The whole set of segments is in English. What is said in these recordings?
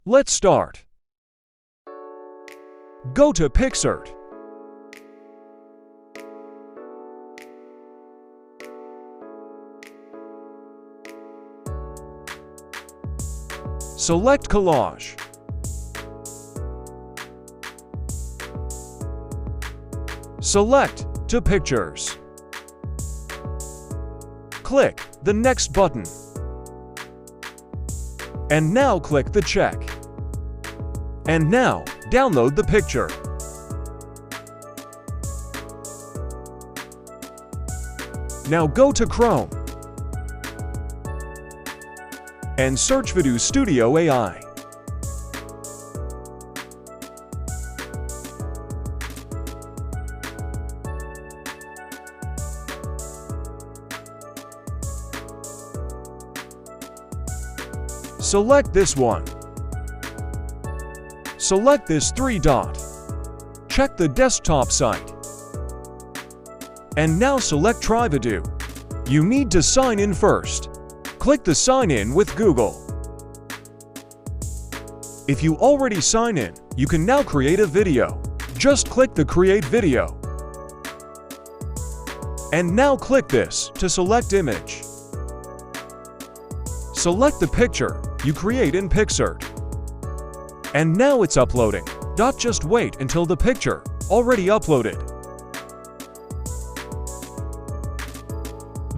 Let's start. Go to PicsArt. Select Collage. Select to Pictures. Click the Next button. And now click the check. And now, download the picture. Now go to Chrome and search VIDU AI. Select this one. Select this 3-dot. Check the desktop site. And now select Try VIDU. You need to sign in first. Click the Sign in with Google. If you already sign in, you can now create a video. Just click the Create Video. And now click this to select image. Select the picture you create in PicsArt. And now it's uploading. Just wait until the picture already uploaded.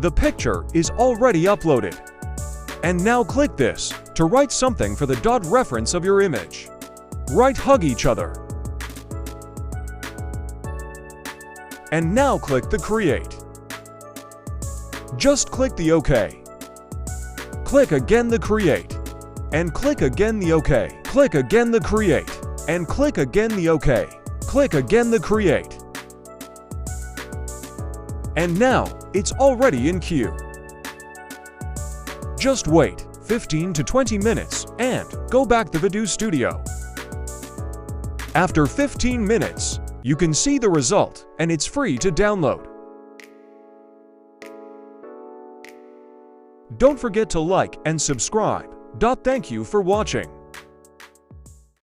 The picture is already uploaded. And now click this to write something for the dot reference of your image. Write hug each other. And now click the Create. Just click the OK. Click again the Create. And click again the OK. Click again the Create. And click again the OK. Click again the Create. And now, it's already in queue. Just wait 15 to 20 minutes and go back to VIDU Studio. After 15 minutes, you can see the result and it's free to download. Don't forget to like and subscribe. Thank you for watching.